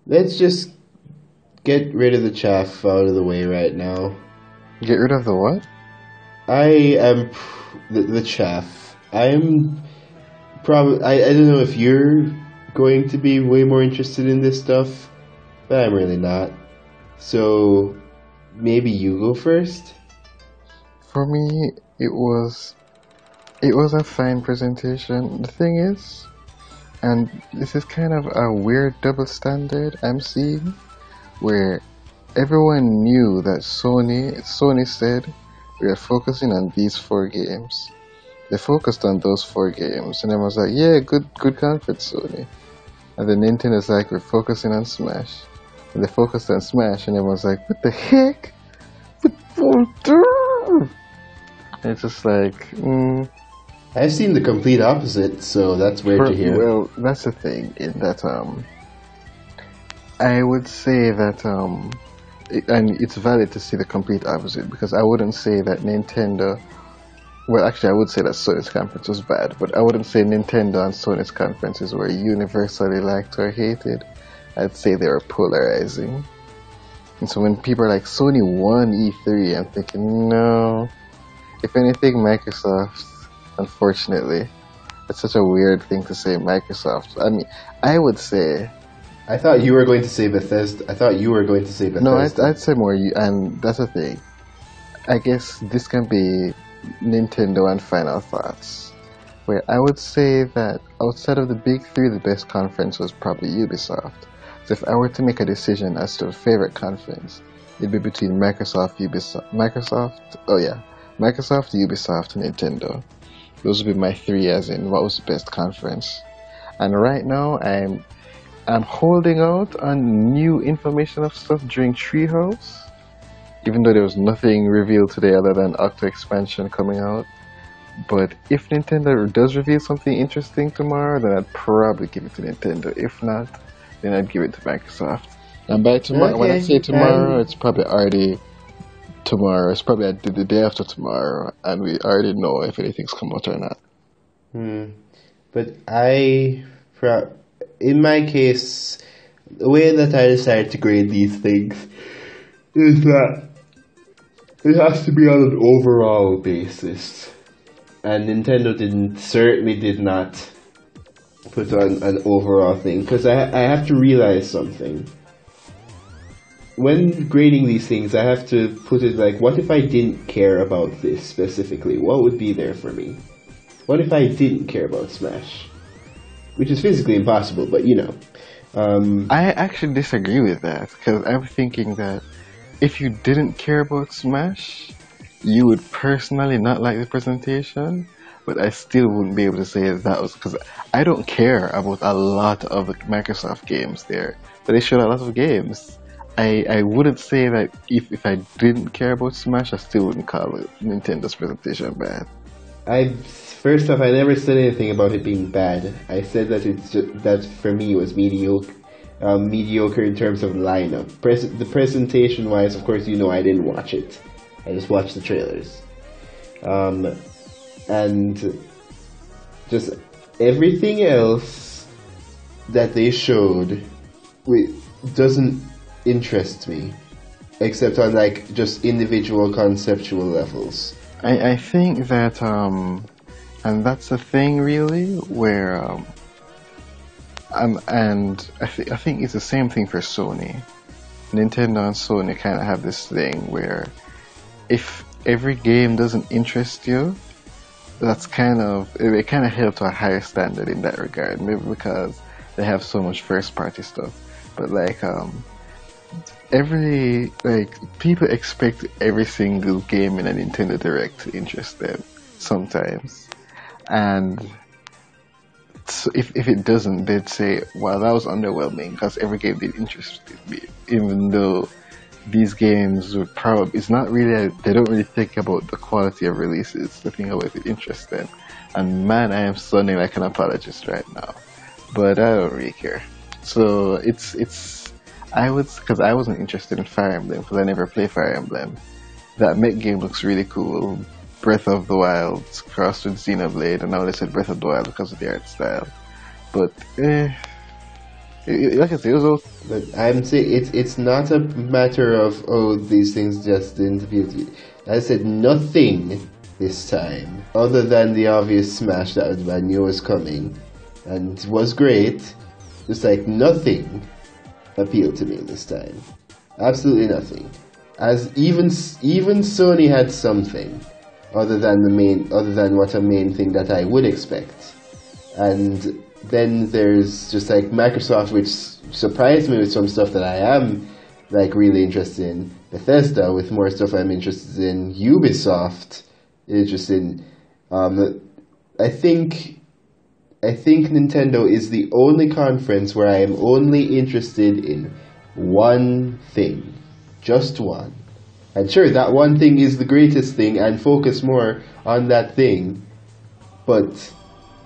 Let's just get rid of the chaff out of the way right now. Get rid of the what? I am the chaff. I'm probably. I don't know if you're going to be way more interested in this stuff, but I'm really not. So maybe you go first. For me, it was a fine presentation. The thing is, and this is kind of a weird double standard I'm seeing, where everyone knew that Sony said we are focusing on these four games. They focused on those four games, and I was like, yeah, good conference, Sony. And then Nintendo's like, we're focusing on Smash. And they focused on Smash, and everyone's like, what the heck? And it's just like, I've seen the complete opposite, so that's weird to hear. well, that's the thing, in that, I would say that, and it's valid to see the complete opposite, because I wouldn't say that Nintendo, well, actually, I would say that Sony's conference was bad, but I wouldn't say Nintendo and Sony's conferences were universally liked or hated. I'd say they were polarizing. And so when people are like, Sony won E3, I'm thinking, no. If anything, Microsoft, unfortunately, it's such a weird thing to say, Microsoft. I mean, I would say, I thought you were going to say Bethesda. I thought you were going to say no, Bethesda. I'd say more, and that's the thing. I guess this can be Nintendo and final thoughts, where I would say that outside of the big three, the best conference was probably Ubisoft. So if I were to make a decision as to a favorite conference, it'd be between Microsoft, Ubisoft, and Nintendo. Those would be my three, as in what was the best conference. And right now, I'm holding out on new information of stuff during Treehouse, even though there was nothing revealed today other than Octo expansion coming out. But if Nintendo does reveal something interesting tomorrow, then I'd probably give it to Nintendo. If not, then I'd give it to Microsoft. And by tomorrow, when I say tomorrow, it's probably already tomorrow. It's probably the day after tomorrow, and we already know if anything's come out or not. But in my case, the way that I decided to grade these things is that it has to be on an overall basis. And Nintendo certainly did not put on an overall thing. Because I have to realize something. When grading these things, I have to put it like, what if I didn't care about this specifically? What would be there for me? What if I didn't care about Smash? Which is physically impossible, but you know. I actually disagree with that, because I'm thinking that if you didn't care about Smash, you would personally not like the presentation, but I still wouldn't be able to say that was because I don't care about a lot of the Microsoft games there, but they showed a lot of games. I wouldn't say that if I didn't care about Smash, I still wouldn't call it Nintendo's presentation bad. First off, I never said anything about it being bad. I said that that for me it was mediocre. Mediocre in terms of lineup. The presentation wise, of course, you know I didn't watch it. I just watched the trailers. And just everything else that they showed doesn't interest me, except on like just individual conceptual levels. I think that and that's the thing really where and I think it's the same thing for Sony. Nintendo and Sony kind of have this thing where if every game doesn't interest you, that's it kind of held to a higher standard in that regard. Maybe because they have so much first party stuff, but like people expect every single game in a Nintendo Direct to interest them sometimes, and so if it doesn't, they'd say, "Well, that was underwhelming because every game did interest me," even though these games would probably it's not really they don't really think about the quality of releases. They think about if it interests them. And man, I am sounding like an apologist right now, but I don't really care. So it's I would because I wasn't interested in Fire Emblem because I never played Fire Emblem. That mech game looks really cool. Breath of the Wild crossed with Xenoblade, and now they said Breath of the Wild because of the art style. But Like I said, it was all. But I'm saying it's not a matter of these things just didn't appeal to me. I said nothing this time other than the obvious smash that I knew was coming and was great. Just like nothing appealed to me this time. Absolutely nothing. As even Sony had something other than what a main thing that I would expect. And then there's just like Microsoft, which surprised me with some stuff that I am like really interested in. Bethesda with more stuff I'm interested in. Ubisoft interested in. I think Nintendo is the only conference where I am only interested in one thing, just one. And sure, that one thing is the greatest thing, and focus more on that thing. But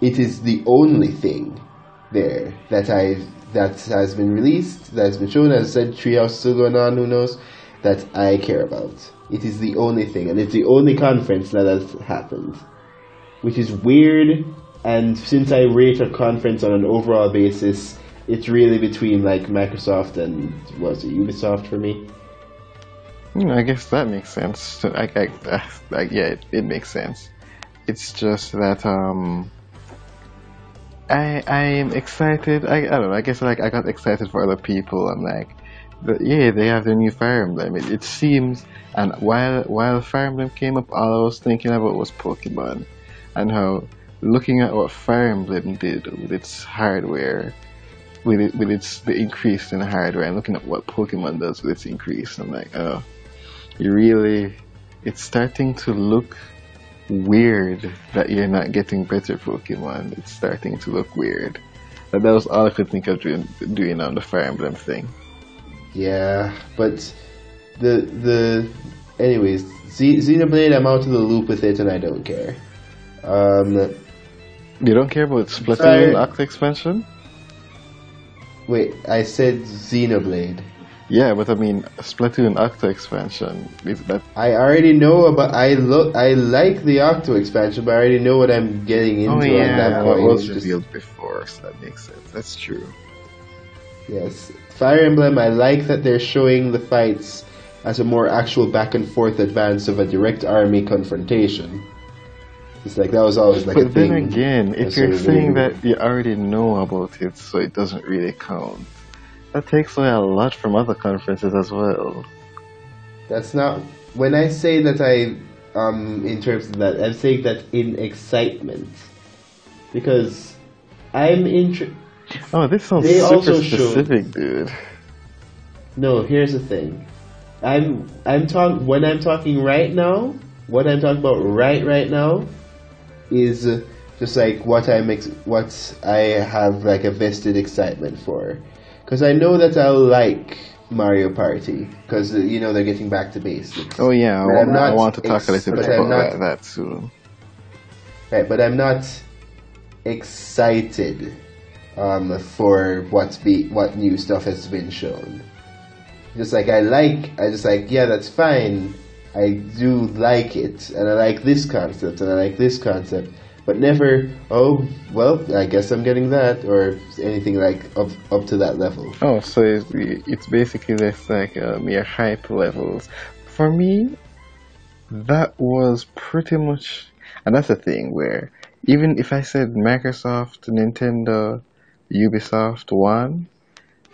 it is the only thing there that has been released, that has been shown. As I said, Treehouse is still going on. Who knows? That I care about. It is the only thing, and it's the only conference that has happened, which is weird. And since I rate a conference on an overall basis, it's really between like Microsoft and Ubisoft for me. I guess that makes sense. Yeah, it makes sense. It's just that I am excited. I don't know. I guess like I got excited for other people. I'm like, yeah, they have their new Fire Emblem. It seems, and while Fire Emblem came up, all I was thinking about was Pokemon, and how looking at what Fire Emblem did with its hardware, with its the increase in hardware, and looking at what Pokemon does with its increase, I'm like, oh, it's starting to look weird that you're not getting better Pokemon. It's starting to look weird. That was all I could think of doing on the Fire Emblem thing. Yeah, but anyways, Xenoblade, I'm out of the loop with it and I don't care. You don't care about Splatoon Octa expansion? Wait, I said Xenoblade. Yeah, but I mean Splatoon Octa expansion. I already know about. I like the Octo expansion, but I already know what I'm getting into at that point. It was revealed before, so that makes sense. That's true. Yes, Fire Emblem. I like that they're showing the fights as a more actual back and forth advance of a direct army confrontation. It's like that was always like a thing. But then again, if you're saying that you already know about it, so it doesn't really count. That takes away a lot from other conferences as well. That's not when I say that in terms of that, I'm saying that in excitement, because I'm Oh, this sounds super specific, dude. No, here's the thing. When I'm talking right now, what I'm talking about right now is just like what I have like a vested excitement for. Because I know that I'll like Mario Party, because they're getting back to basics. Oh yeah, I want to talk a little bit about that soon. Right, but I'm not excited for what new stuff has been shown. Yeah, that's fine. I do like it, and I like this concept, and I like this concept. But never, oh, well, I guess I'm getting that, or anything like up to that level. Oh, so it's basically just like mere hype levels. For me, that was pretty much, and that's the thing where, even if I said Microsoft, Nintendo, Ubisoft won,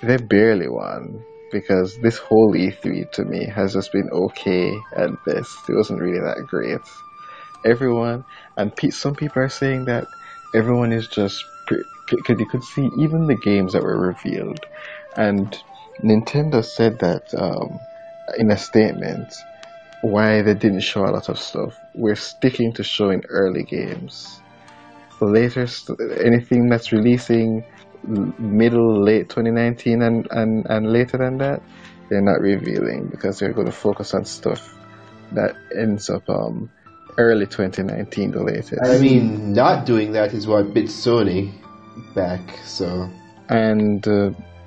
they barely won. Because this whole E3 to me has just been okay at best. It wasn't really that great. Everyone, and some people are saying that everyone is just because you could see even the games that were revealed, and Nintendo said that in a statement why they didn't show a lot of stuff. We're sticking to showing early games. Later, anything that's releasing late 2019 and later than that, they're not revealing because they're going to focus on stuff that ends up early 2019 the latest. I mean, not doing that is what bit Sony back, so. And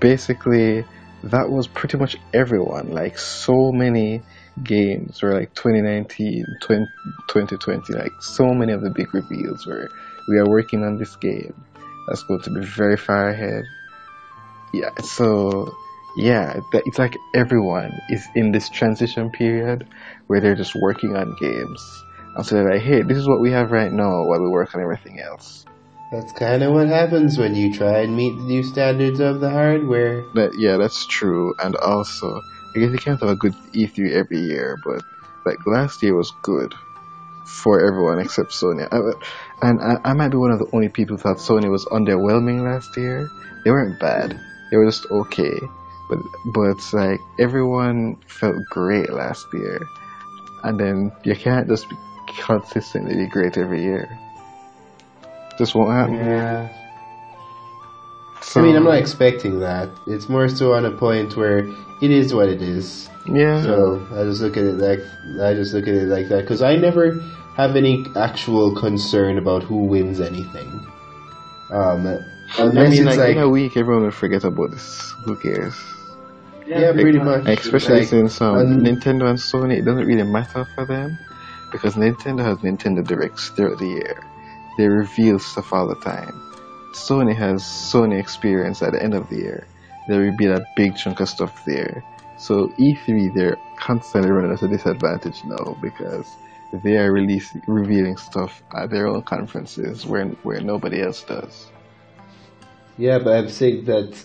basically, that was pretty much everyone. Like, so many games were like 2019, 2020, like so many of the big reveals where we are working on this game that's going to be very far ahead. Yeah, so yeah, it's like everyone is in this transition period where they're just working on games. And so they're like, hey, this is what we have right now while we work on everything else. That's kind of what happens when you try and meet the new standards of the hardware. Yeah, that's true. And also, I guess you can't have a good E3 every year, but like last year was good for everyone except Sony. I might be one of the only people who thought Sony was underwhelming last year. They weren't bad. They were just okay. But like everyone felt great last year. And then you can't just be consistently be great every year. Just won't happen. Yeah. So, I mean, I'm not expecting that. It's more so on a point where it is what it is. yeah. So I just look at it like that because I never have any actual concern about who wins anything. Unless I mean, it's like in a week, everyone will forget about this. Who cares? yeah, pretty much. Especially Like, since Nintendo and Sony, it doesn't really matter for them because Nintendo has Nintendo Directs throughout the year. They reveal stuff all the time. Sony has Sony Experience at the end of the year. They reveal a big chunk of stuff there. So E3, they're constantly running at a disadvantage now because they are revealing stuff at their own conferences where nobody else does. yeah, but I'm saying that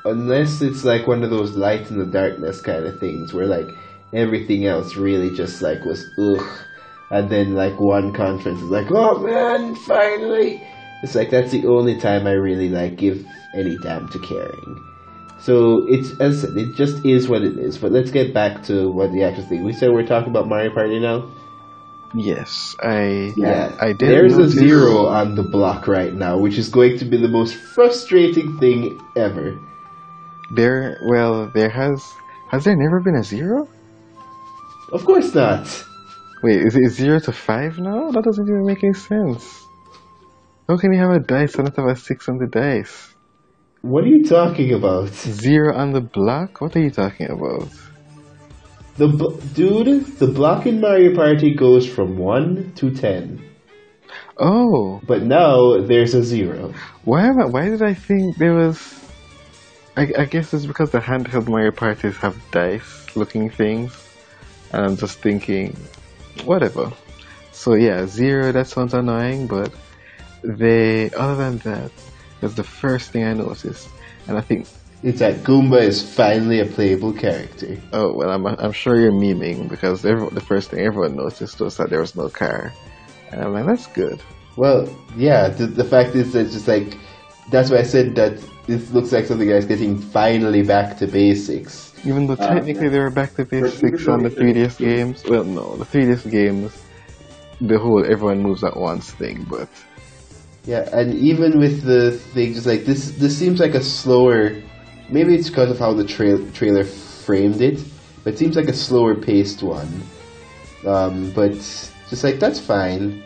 unless it's like one of those light in the darkness kind of things where like everything else really just like was ugh, and then like one conference is like, oh man, finally. It's like that's the only time I really like give any damn to caring. So it's, as I said, it just is what it is. But let's get back to what the actual thing. We said we're talking about Mario Party now. Yes, I did. There's a 0 on the block right now, which is going to be the most frustrating thing ever. There has there never been a 0? Of course not. Wait, is it 0 to 5 now? That doesn't even make any sense. How can you have a dice and not have a 6 on the dice? What are you talking about? 0 on the block? What are you talking about? The block in Mario Party goes from 1 to 10. Oh. But now there's a 0. Why did I think there was... I guess it's because the handheld Mario Parties have dice looking things. And I'm just thinking, whatever. So yeah, 0, that sounds annoying, but other than that, that's the first thing I noticed. And I think it's that Goomba is finally a playable character. Oh, well, I'm sure you're memeing because the first thing everyone noticed was that there was no car. And I'm like, that's good. Well, yeah, the fact is that just like, that's why I said that this looks like something that's getting finally back to basics. Even though technically they were back to basics on the 3DS games. Well, no, the 3DS games, the whole everyone moves at once thing, but... Yeah, and even with the thing, just like, this seems like a slower... Maybe it's because of how the trailer framed it, but it seems like a slower paced one. But just like, that's fine.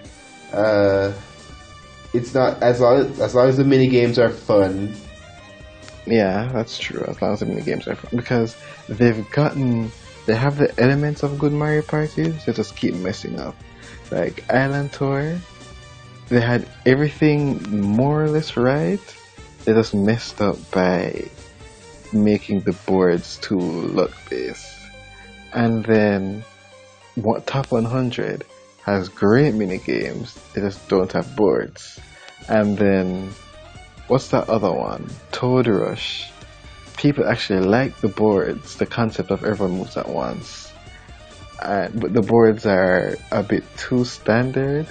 It's not as long as the mini games are fun. Yeah, that's true. As long as the mini games are fun, because they have the elements of good Mario parties. They just keep messing up. Like Island Tour, they had everything more or less right. They just messed up by making the boards too luck based. And then Top 100 has great mini games, they just don't have boards. And then what's that other one? Toad Rush. People actually like the boards, the concept of everyone moves at once. But the boards are a bit too standard.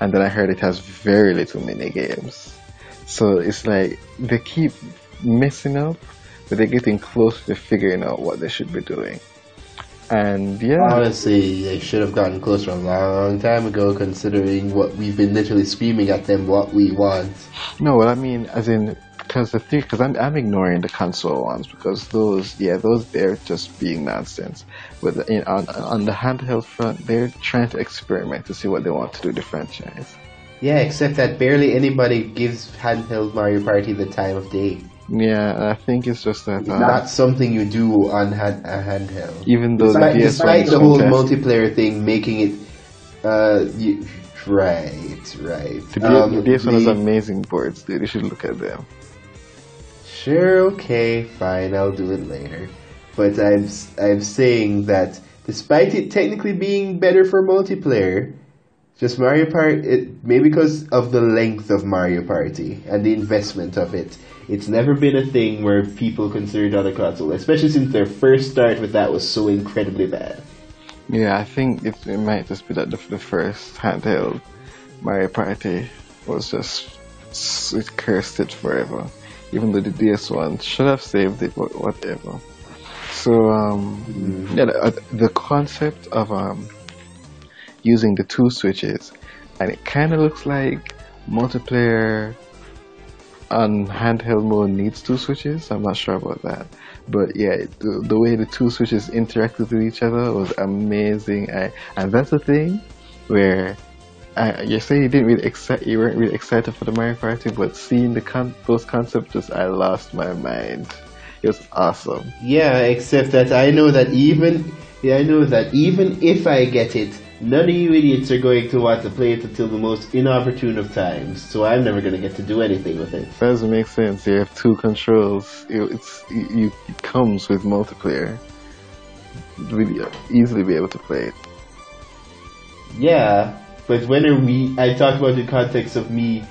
And then I heard it has very little mini games. So it's like they keep messing up, but they're getting close to figuring out what they should be doing. And yeah, honestly, they should have gotten closer a long time ago, considering what we've been literally screaming at them what we want. No, well, I mean, as in, because I'm ignoring the console ones because those they're just being nonsense. But on the handheld front, they're trying to experiment to see what they want to do with the franchise. Yeah, except that barely anybody gives handheld Mario Party the time of day. Yeah, I think it's just that... It's not something you do on a handheld. Even though despite the whole multiplayer thing making it... Right. The DS1 has amazing boards, dude. You should look at them. Sure, okay, fine, I'll do it later. But I'm saying that despite it technically being better for multiplayer, just Mario Party, maybe because of the length of Mario Party and the investment of it, it's never been a thing where people consider it on a console, especially since their first start with that was so incredibly bad. Yeah, I think it might just be that the first handheld Mario Party was just it cursed it forever. Even though the DS1 should have saved it, but whatever. So yeah, the concept of using the two switches, and it kind of looks like multiplayer on handheld mode needs two switches. I'm not sure about that, but yeah, the way the two switches interacted with each other was amazing. And that's the thing where you say you weren't really excited for the Mario Party, but seeing those concepts, I lost my mind. It was awesome. Yeah, except that I know that even if I get it, none of you idiots are going to want to play it until the most inopportune of times. So I'm never going to get to do anything with it. That doesn't make sense. You have two controls. It comes with multiplayer. Really easily be able to play it. Yeah, but when are we? I talk about the context of me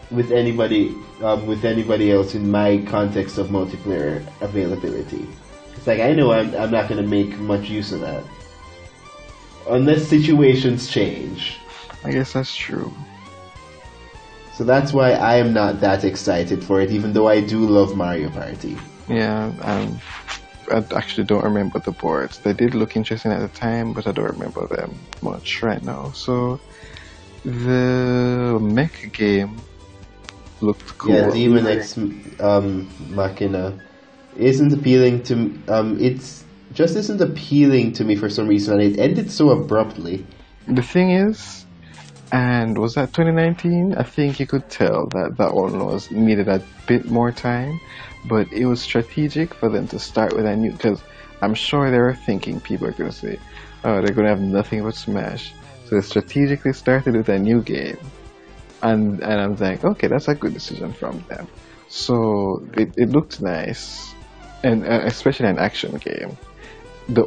with anybody else in my context of multiplayer availability. It's like I know I'm not going to make much use of that unless situations change. I guess that's true. So that's why I am not that excited for it, even though I do love Mario Party. Yeah, I actually don't remember the boards. They did look interesting at the time, but I don't remember them much right now. So the mech game looked cool. Yeah, Demon X Machina isn't appealing to it's just isn't appealing to me for some reason, and it ended so abruptly. The thing is, and was that 2019? I think you could tell that one needed a bit more time, but it was strategic for them to start with a new, because I'm sure they were thinking people are going to say, oh, they're going to have nothing but Smash. So they strategically started with a new game. And I'm like, okay, that's a good decision from them. So it looked nice, and especially an action game. The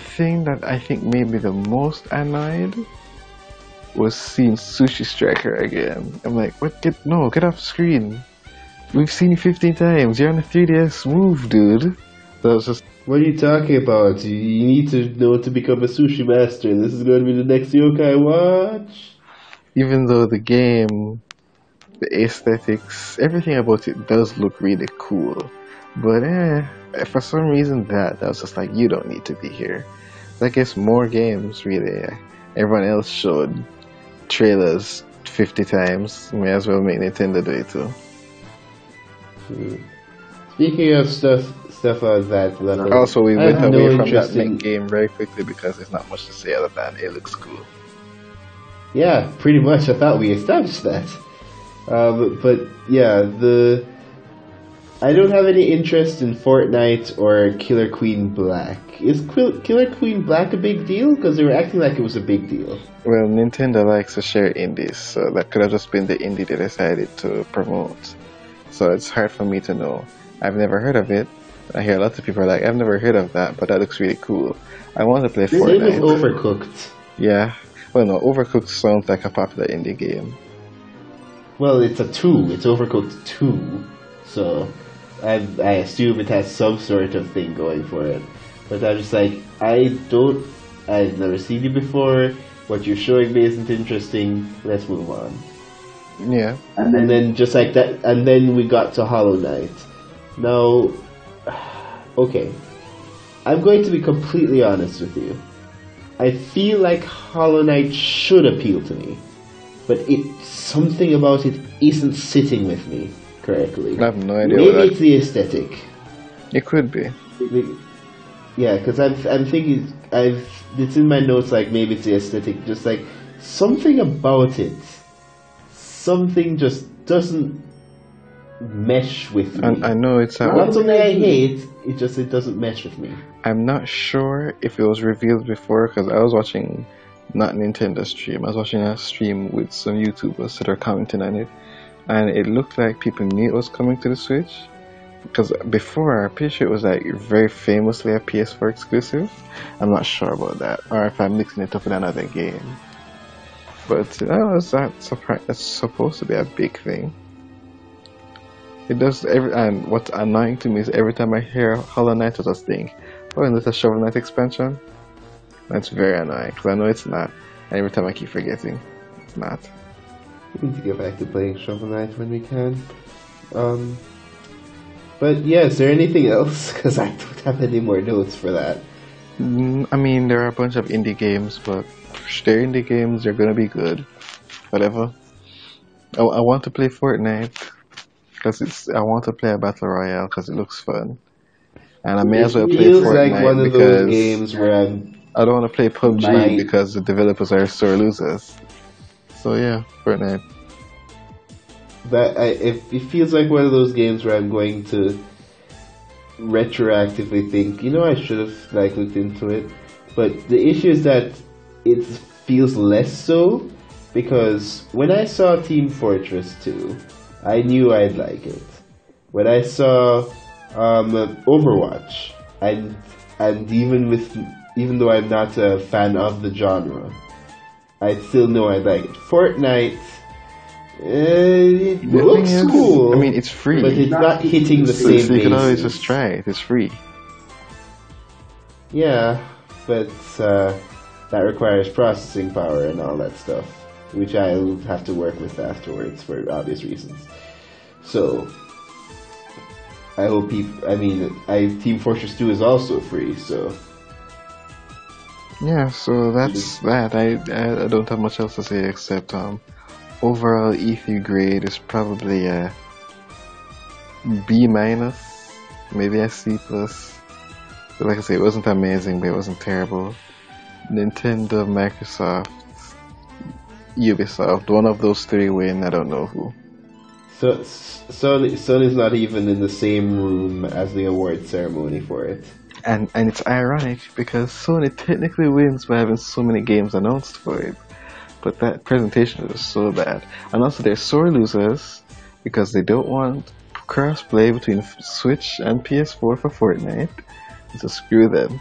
thing that I think made me the most annoyed was seeing Sushi Striker again. I'm like, what? Get off screen. We've seen you 15 times. You're on a 3DS. Move, dude. That was just. What are you talking about? You need to know to become a sushi master. This is going to be the next Yokai Watch. Even though the game, the aesthetics, everything about it does look really cool, but for some reason that was just like, you don't need to be here. I guess more games really. Everyone else showed trailers 50 times. May as well make Nintendo do it too. Speaking of stuff on that level, also we went away from that main game very quickly because there's not much to say other than it looks cool. Yeah, pretty much. I thought we established that. But yeah, I don't have any interest in Fortnite or Killer Queen Black. Is Killer Queen Black a big deal? Because they were acting like it was a big deal. Well, Nintendo likes to share indies, so that could have just been the indie they decided to promote. So it's hard for me to know. I've never heard of it. I hear lots of people are like, I've never heard of that, but that looks really cool. I want to play Fortnite. It was Overcooked. Yeah. Well, no, Overcooked sounds like a popular indie game. Well, it's a 2. It's Overcooked 2. So I assume it has some sort of thing going for it. But I'm just like, I've never seen you before. What you're showing me isn't interesting. Let's move on. Yeah. And then just like that, and then we got to Hollow Knight. Now, okay. I'm going to be completely honest with you. I feel like Hollow Knight should appeal to me, but something about it isn't sitting with me correctly. I have no idea. Maybe it's the aesthetic. It could be. Yeah, because I'm thinking it's in my notes like maybe it's the aesthetic, just like something about it. Something just doesn't mesh with me. I know it's not something I hate. It doesn't mesh with me. I'm not sure if it was revealed before because I was watching not Nintendo stream. I was watching a stream with some YouTubers that are commenting on it, and it looked like people knew it was coming to the Switch. Because before, I'm pretty sure it was like very famously a PS4 exclusive. I'm not sure about that, or if I'm mixing it up with another game. But that's supposed to be a big thing. It does and what's annoying to me is every time I hear Hollow Knight, I just think, oh, and there's a Shovel Knight expansion. That's very annoying because I know it's not, and every time I keep forgetting, it's not. We need to get back to playing Shovel Knight when we can. But yeah, is there anything else? Because I don't have any more notes for that. I mean, there are a bunch of indie games, but they're indie games. They're gonna be good. Whatever. I want to play Fortnite because I want to play a battle royale because it looks fun, and I may as well play It feels Fortnite like one of because those games where I don't want to play PUBG might- because the developers are sore losers. So yeah, Fortnite. it feels like one of those games where I'm going to retroactively think, I should have looked into it. But the issue is that it feels less so because when I saw Team Fortress 2, I knew I'd like it. When I saw Overwatch, and even though I'm not a fan of the genre, I still know I'd like it. Fortnite, it The looks thing is, cool. I mean, it's free. but it's not hitting the So same you can always bases. just try it. It's free. Yeah, but that requires processing power and all that stuff, which I'll have to work with afterwards for obvious reasons. So, I hope people. I mean, Team Fortress 2 is also free, so. Yeah, so that's that. I don't have much else to say except overall E3 grade is probably a B minus, maybe a C plus. But like I say, it wasn't amazing, but it wasn't terrible. Nintendo, Microsoft, Ubisoft, one of those three win. I don't know who. So Sony's not even in the same room as the award ceremony for it. And it's ironic because Sony technically wins by having so many games announced for it. But that presentation was so bad. And also they're sore losers because they don't want cross-play between Switch and PS4 for Fortnite. So screw them.